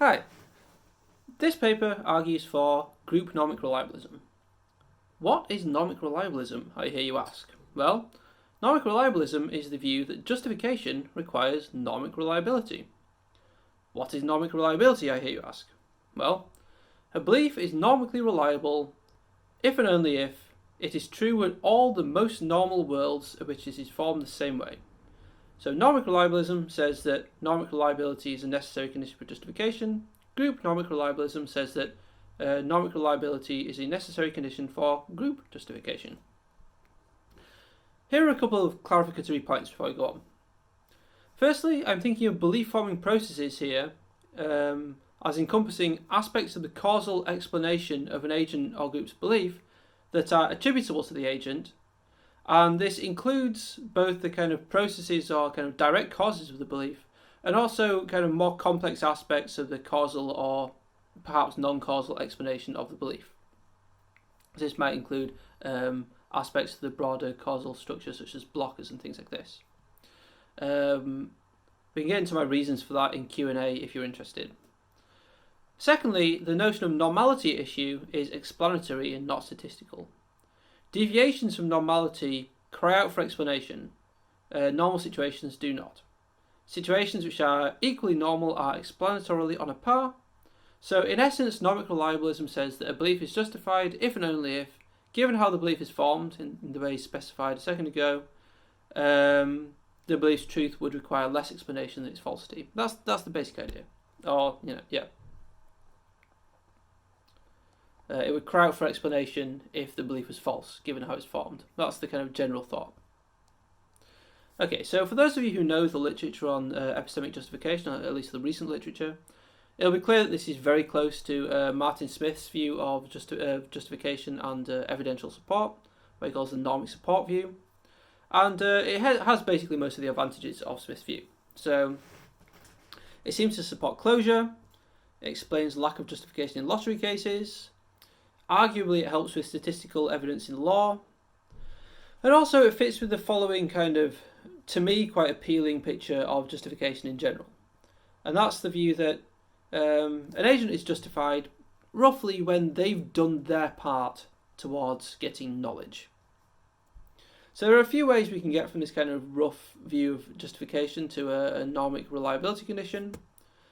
Hi. This paper argues for group normic reliabilism. What is normic reliabilism, I hear you ask? Well, normic reliabilism is the view that justification requires normic reliability. What is normic reliability, I hear you ask? Well, a belief is normically reliable if and only if it is true in all the most normal worlds of which it is formed the same way. So normic reliabilism says that normic reliability is a necessary condition for justification. Group normic reliabilism says that normic reliability is a necessary condition for group justification. Here are a couple of clarificatory points before I go on. Firstly, I'm thinking of belief-forming processes here as encompassing aspects of the causal explanation of an agent or group's belief that are attributable to the agent, and this includes both the kind of processes or kind of direct causes of the belief, and also kind of more complex aspects of the causal or perhaps non-causal explanation of the belief. This might include aspects of the broader causal structure, such as blockers and things like this. We can get into my reasons for that in Q&A if you're interested. Secondly, the notion of normality issue is explanatory and not statistical. Deviations from normality cry out for explanation. Normal situations do not. Situations which are equally normal are explanatorily on a par. So in essence, normic reliabilism says that a belief is justified if and only if, given how the belief is formed in the way specified a second ago, the belief's truth would require less explanation than its falsity. That's the basic idea. Or, it would cry out for explanation if the belief was false, given how it's formed. That's the kind of general thought. Okay, so for those of you who know the literature on epistemic justification, or at least the recent literature, it'll be clear that this is very close to Martin Smith's view of justification and evidential support, what he calls the normic support view. And it has basically most of the advantages of Smith's view. So it seems to support closure, it explains lack of justification in lottery cases, arguably it helps with statistical evidence in law, and also it fits with the following kind of, to me, quite appealing picture of justification in general. And that's the view that an agent is justified roughly when they've done their part towards getting knowledge. So there are a few ways we can get from this kind of rough view of justification to a normic reliability condition.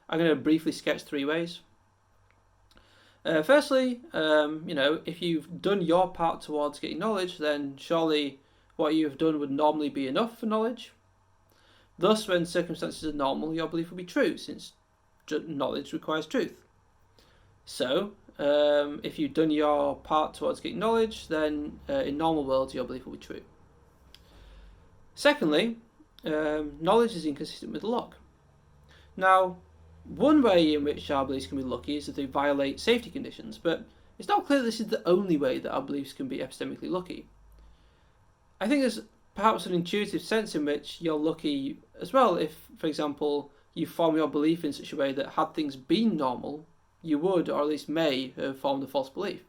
I'm going to briefly sketch 3 ways. Firstly, if you've done your part towards getting knowledge, then surely what you have done would normally be enough for knowledge. Thus, when circumstances are normal, your belief will be true, since knowledge requires truth. So, if you've done your part towards getting knowledge, then in normal worlds, your belief will be true. Secondly, knowledge is inconsistent with luck. Now, one way in which our beliefs can be lucky is that they violate safety conditions, but it's not clear this is the only way that our beliefs can be epistemically lucky. I think there's perhaps an intuitive sense in which you're lucky as well if, for example, you form your belief in such a way that had things been normal, you would, or at least may, have formed a false belief.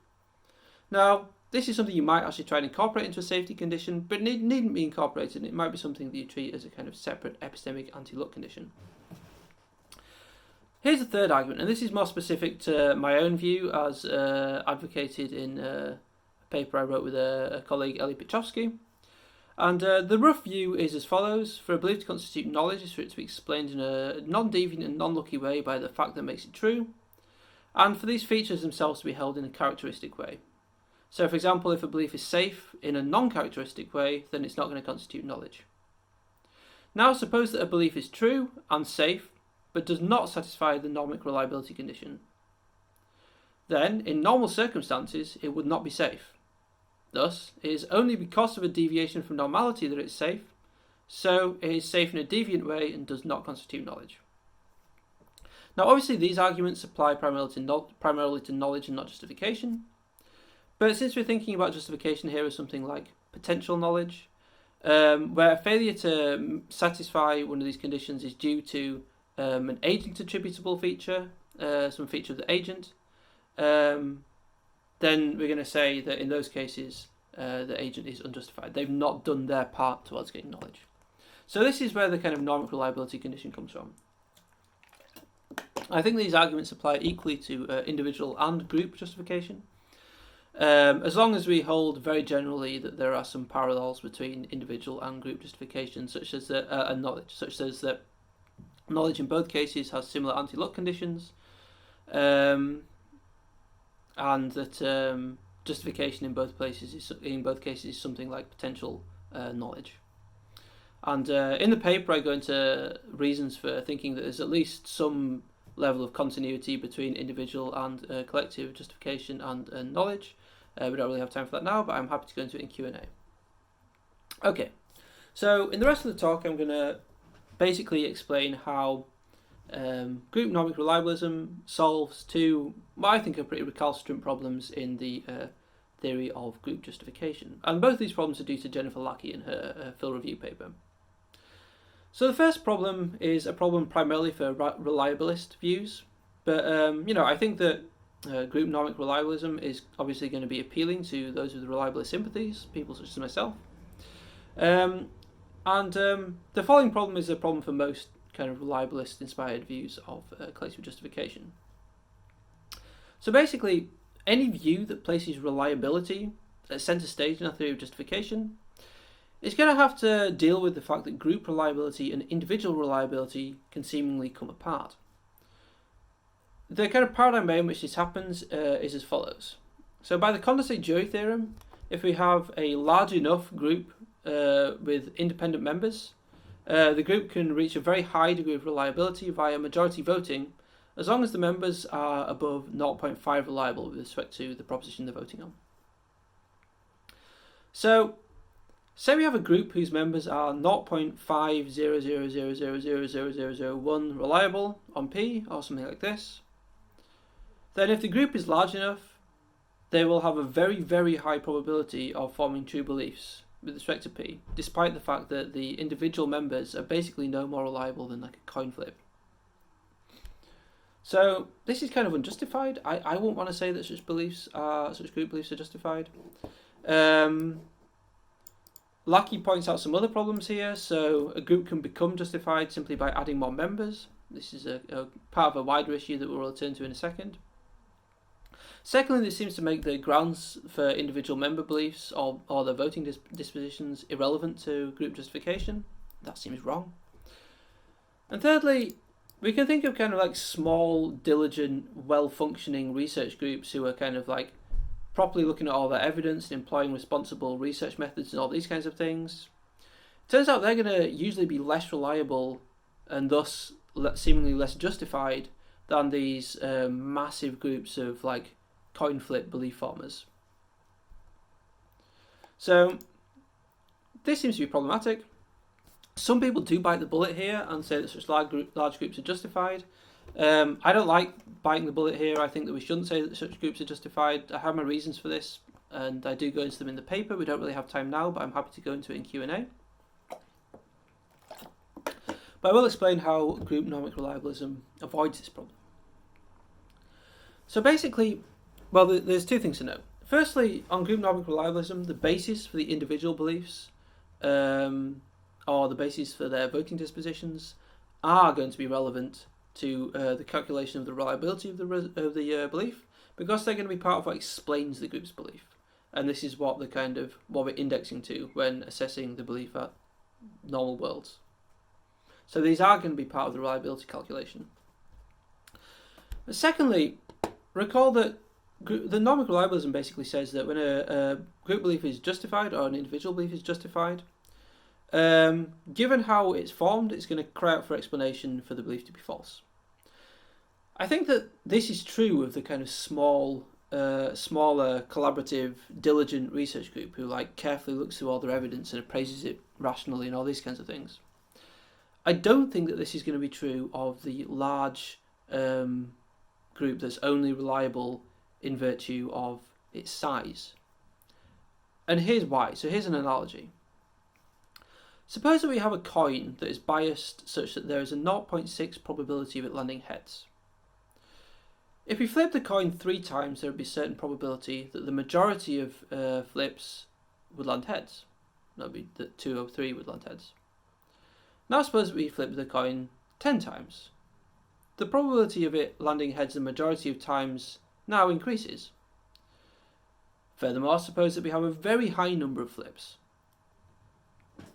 Now, this is something you might actually try and incorporate into a safety condition, but it needn't be incorporated. It might be something that you treat as a kind of separate epistemic anti-luck condition. Here's the third argument, and this is more specific to my own view as advocated in a paper I wrote with a colleague, Eli Pichowski. And the rough view is as follows. For a belief to constitute knowledge is for it to be explained in a non-deviant and non-lucky way by the fact that makes it true, and for these features themselves to be held in a characteristic way. So, for example, if a belief is safe in a non-characteristic way, then it's not going to constitute knowledge. Now, suppose that a belief is true and safe, but does not satisfy the normic reliability condition. Then, in normal circumstances, it would not be safe. Thus, it is only because of a deviation from normality that it's safe, so it is safe in a deviant way and does not constitute knowledge. Now, obviously, these arguments apply primarily to knowledge and not justification, but since we're thinking about justification here as something like potential knowledge, where failure to satisfy one of these conditions is due to an agent attributable feature, some feature of the agent, then we're going to say that in those cases the agent is unjustified. They've not done their part towards getting knowledge. So this is where the kind of normic reliability condition comes from. I think these arguments apply equally to individual and group justification. As long as we hold very generally that there are some parallels between individual and group justification, such as and knowledge, such as that knowledge in both cases has similar anti-luck conditions, and that justification in both cases is something like potential knowledge. And in the paper, I go into reasons for thinking that there's at least some level of continuity between individual and collective justification and knowledge. We don't really have time for that now, but I'm happy to go into it in Q&A. Okay, so in the rest of the talk, I'm going to basically explain how group Normic reliabilism solves two, what I think are pretty recalcitrant problems in the theory of group justification. And both these problems are due to Jennifer Lackey in her field review paper. So the first problem is a problem primarily for reliabilist views, but I think that group Normic reliabilism is obviously going to be appealing to those with reliabilist sympathies, people such as myself. The following problem is a problem for most kind of reliabilist-inspired views of collective justification. So basically, any view that places reliability at centre stage in our theory of justification is going to have to deal with the fact that group reliability and individual reliability can seemingly come apart. The kind of paradigm in which this happens is as follows. So by the condensate jury theorem, if we have a large enough group with independent members, the group can reach a very high degree of reliability via majority voting, as long as the members are above 0.5 reliable with respect to the proposition they're voting on. So, say we have a group whose members are 0.50000000001 reliable on P, or something like this. Then if the group is large enough, they will have a very, very high probability of forming true beliefs with respect to P, despite the fact that the individual members are basically no more reliable than like a coin flip. So this is kind of unjustified. I won't want to say that such group beliefs are justified. Lackey points out some other problems here. So a group can become justified simply by adding more members. This is a part of a wider issue that we'll return to in a second. Secondly, this seems to make the grounds for individual member beliefs or their voting dispositions irrelevant to group justification. That seems wrong. And thirdly, we can think of kind of like small, diligent, well-functioning research groups who are kind of like properly looking at all their evidence and employing responsible research methods and all these kinds of things. Turns out they're going to usually be less reliable and thus seemingly less justified than these massive groups of like coin flip belief formers. So this seems to be problematic. Some people do bite the bullet here and say that such large groups are justified. I don't like biting the bullet here. I think that we shouldn't say that such groups are justified. I have my reasons for this, and I do go into them in the paper. We don't really have time now, but I'm happy to go into it in Q&A. But I will explain how group Normic reliabilism avoids this problem. So basically, well, there's two things to note. Firstly, on group Normic reliabilism, the basis for the individual beliefs or the basis for their voting dispositions are going to be relevant to the calculation of the reliability of the belief, because they're going to be part of what explains the group's belief, and this is what what we're indexing to when assessing the belief at normal worlds. So these are going to be part of the reliability calculation. But secondly, recall that the Normic reliabilism basically says that when a group belief is justified or an individual belief is justified, given how it's formed, it's going to cry out for explanation for the belief to be false. I think that this is true of the kind of smaller, collaborative, diligent research group who like carefully looks through all their evidence and appraises it rationally and all these kinds of things. I don't think that this is going to be true of the large group that's only reliable in virtue of its size. And here's why. So here's an analogy. Suppose that we have a coin that is biased such that there is a 0.6 probability of it landing heads. If we flip the coin 3 times, there would be a certain probability that the majority of flips would land heads. That would be that 2 or 3 would land heads. Now suppose that we flip the coin 10 times. the probability of it landing heads the majority of times now increases. Furthermore, suppose that we have a very high number of flips.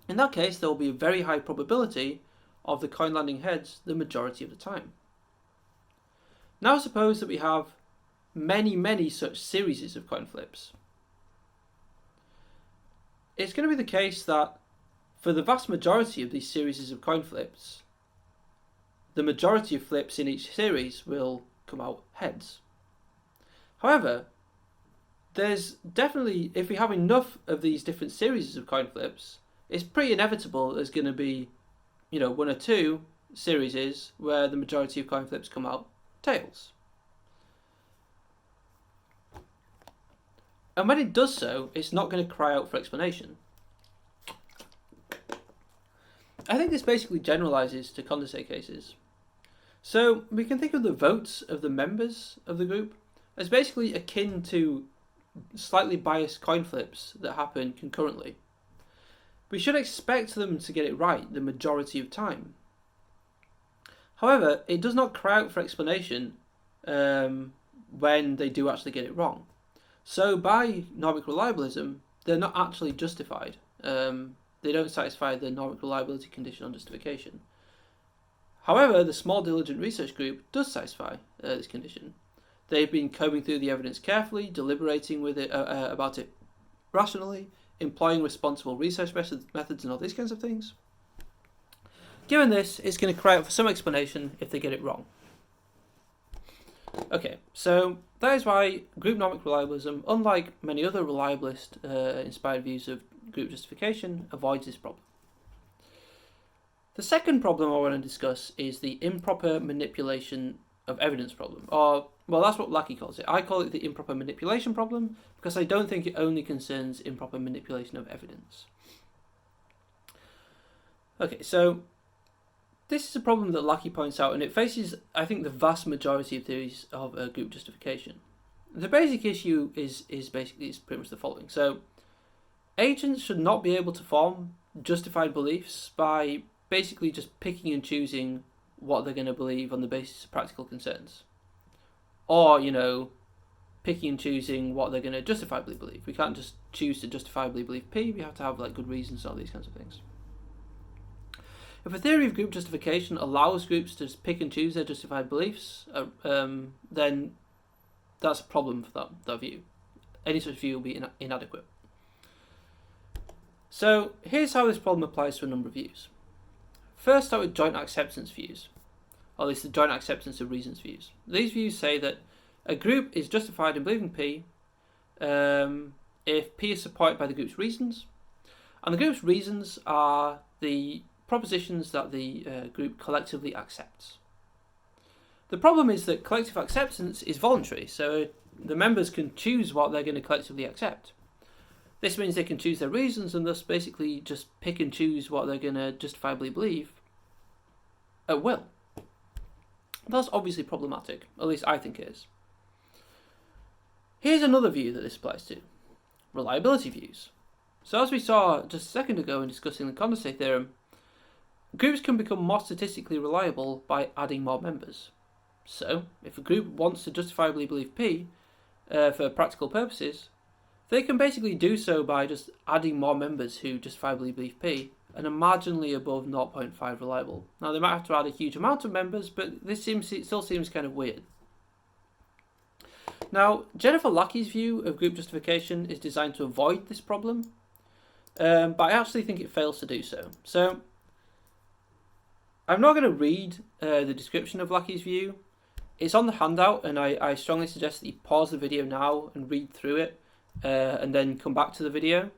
In that case, there will be a very high probability of the coin landing heads the majority of the time. Now suppose that we have many such series of coin flips. It's going to be the case that for the vast majority of these series of coin flips, the majority of flips in each series will come out heads. However, there's definitely, if we have enough of these different series of coin flips, it's pretty inevitable there's going to be, one or two series where the majority of coin flips come out tails. And when it does so, it's not going to cry out for explanation. I think this basically generalizes to condensate cases. So we can think of the votes of the members of the group as basically akin to slightly biased coin flips that happen concurrently. We should expect them to get it right the majority of time. However, it does not cry out for explanation when they do actually get it wrong. So by Normic reliabilism, they're not actually justified. They don't satisfy the Normic reliability condition on justification. However, the small diligent research group does satisfy this condition. They've been combing through the evidence carefully, deliberating with it about it rationally, employing responsible research methods and all these kinds of things. Given this, it's going to cry out for some explanation if they get it wrong. Okay, so that is why group Normic reliabilism, unlike many other reliabilist inspired views of group justification, avoids this problem. The second problem I want to discuss is the improper manipulation of evidence problem, or, well, that's what Lackey calls it. I call it the improper manipulation problem because I don't think it only concerns improper manipulation of evidence. Okay, so this is a problem that Lackey points out, and it faces, I think, the vast majority of theories of group justification. The basic issue is pretty much the following. So, agents should not be able to form justified beliefs by basically just picking and choosing what they're going to believe on the basis of practical concerns. Or, picking and choosing what they're going to justifiably believe. We can't just choose to justifiably believe P, we have to have good reasons and all these kinds of things. If a theory of group justification allows groups to just pick and choose their justified beliefs, then that's a problem for that view. Any such view will be inadequate. So here's how this problem applies to a number of views. First, start with joint acceptance views, or at least the joint acceptance of reasons views. These views say that a group is justified in believing P if P is supported by the group's reasons, and the group's reasons are the propositions that the group collectively accepts. The problem is that collective acceptance is voluntary, so the members can choose what they're going to collectively accept. This means they can choose their reasons and thus basically just pick and choose what they're going to justifiably believe at will. That's obviously problematic, at least I think it is. Here's another view that this applies to: reliability views. So as we saw just a second ago in discussing the condensate theorem, groups can become more statistically reliable by adding more members. So, if a group wants to justifiably believe P for practical purposes, they can basically do so by just adding more members who justifiably believe P and are marginally above 0.5 reliable. Now, they might have to add a huge amount of members, but this still seems kind of weird. Now, Jennifer Lackey's view of group justification is designed to avoid this problem, but I actually think it fails to do so. So, I'm not going to read the description of Lackey's view. It's on the handout, and I strongly suggest that you pause the video now and read through it, and then come back to the video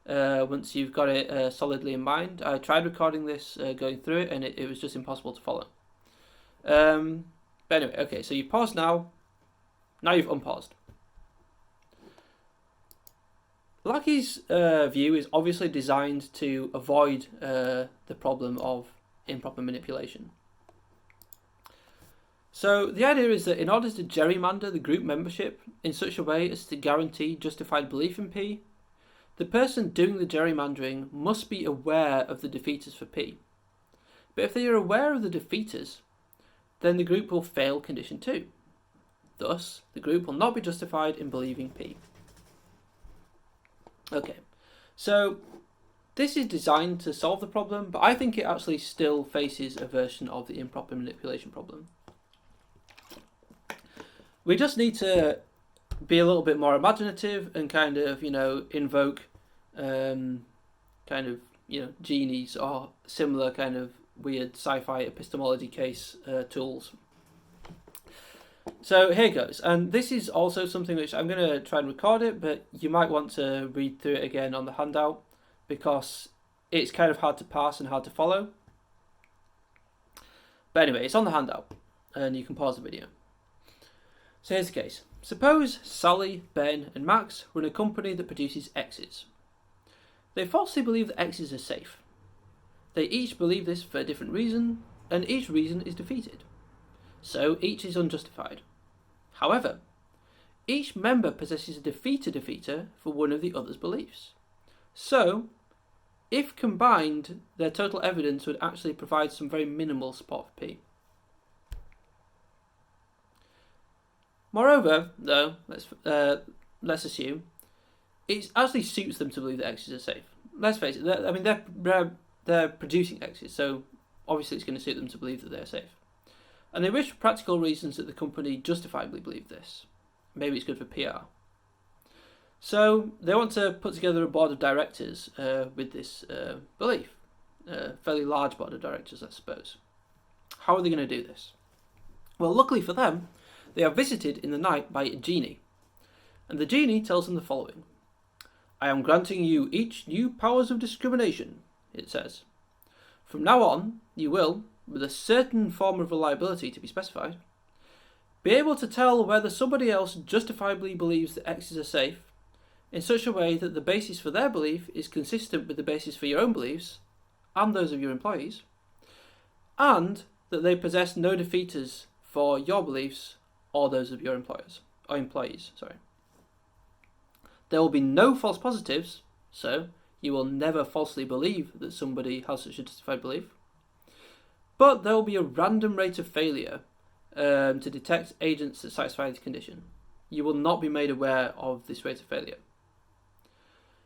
once you've got it solidly in mind. I tried recording this, going through it, and it was just impossible to follow. But anyway, okay, so you pause now. Now you've unpaused. Lackey's view is obviously designed to avoid the problem of improper manipulation. So the idea is that in order to gerrymander the group membership in such a way as to guarantee justified belief in P, the person doing the gerrymandering must be aware of the defeaters for P. But if they are aware of the defeaters, then the group will fail condition 2. Thus, the group will not be justified in believing P. Okay, so this is designed to solve the problem, but I think it actually still faces a version of the improper manipulation problem. We just need to be a little bit more imaginative and kind of, invoke genies or similar kind of weird sci-fi epistemology case tools. So here goes, and this is also something which I'm going to try and record it, but you might want to read through it again on the handout because it's kind of hard to parse and hard to follow. But anyway, it's on the handout and you can pause the video. So here's the case. Suppose Sally, Ben and Max run a company that produces X's. They falsely believe that X's are safe. They each believe this for a different reason, and each reason is defeated. So each is unjustified. However, each member possesses a defeater for one of the other's beliefs. So, if combined, their total evidence would actually provide some very minimal support for P. Moreover, though, let's assume, it actually suits them to believe that X's are safe. Let's face it, they're producing X's, so obviously it's going to suit them to believe that they're safe. And they wish for practical reasons that the company justifiably believe this. Maybe it's good for PR. So they want to put together a board of directors with this belief. A fairly large board of directors, I suppose. How are they going to do this? Well, luckily for them, they are visited in the night by a genie. And the genie tells them the following. I am granting you each new powers of discrimination, it says. From now on, you will, with a certain form of reliability to be specified, be able to tell whether somebody else justifiably believes that X's are safe in such a way that the basis for their belief is consistent with the basis for your own beliefs and those of your employees, and that they possess no defeaters for your beliefs or those of your employees. There will be no false positives, so you will never falsely believe that somebody has such a justified belief. But there will be a random rate of failure to detect agents that satisfy this condition. You will not be made aware of this rate of failure.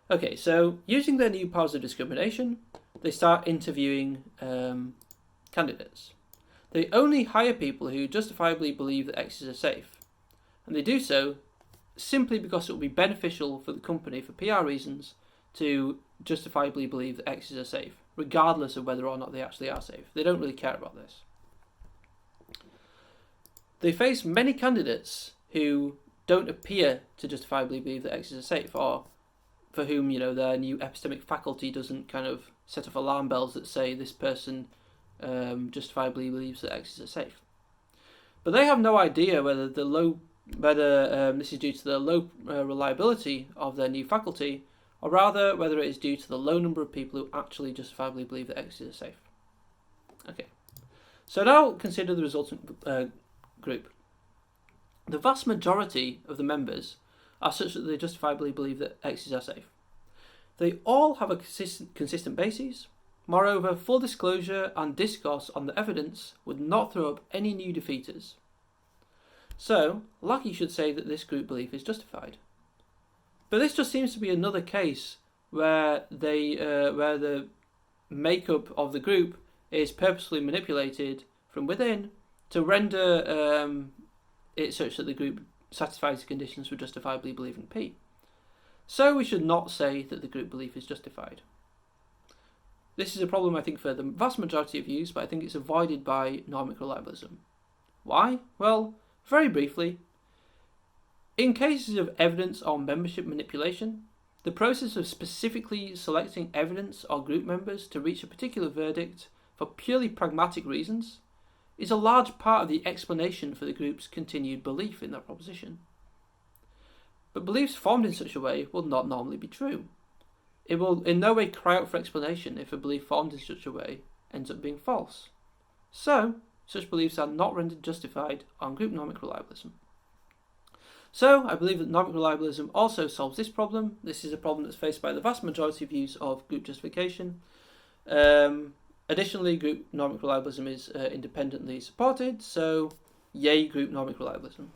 Okay, so using their new powers of discrimination, they start interviewing candidates. They only hire people who justifiably believe that X's are safe. And they do so simply because it will be beneficial for the company, for PR reasons, to justifiably believe that X's are safe, regardless of whether or not they actually are safe. They don't really care about this. They face many candidates who don't appear to justifiably believe that X's are safe, or for whom, their new epistemic faculty doesn't kind of set off alarm bells that say this person justifiably believes that X's are safe. But they have no idea whether this is due to the low reliability of their new faculty, or rather whether it is due to the low number of people who actually justifiably believe that X's are safe. Okay, so now consider the resultant group. The vast majority of the members are such that they justifiably believe that X's are safe. They all have a consistent basis. Moreover, full disclosure and discourse on the evidence would not throw up any new defeaters. So, Lackey should say that this group belief is justified. But this just seems to be another case where where the makeup of the group is purposefully manipulated from within to render it such that the group satisfies the conditions for justifiably believing P. So we should not say that the group belief is justified. This is a problem, I think, for the vast majority of views, but I think it's avoided by Normic reliabilism. Why? Well, very briefly, in cases of evidence or membership manipulation, the process of specifically selecting evidence or group members to reach a particular verdict for purely pragmatic reasons is a large part of the explanation for the group's continued belief in that proposition. But beliefs formed in such a way will not normally be true. It will in no way cry out for explanation if a belief formed in such a way ends up being false. So, such beliefs are not rendered justified on group Normic reliabilism. So, I believe that Normic reliabilism also solves this problem. This is a problem that's faced by the vast majority of views of group justification. Additionally, group Normic reliabilism is independently supported, so yay group Normic reliabilism.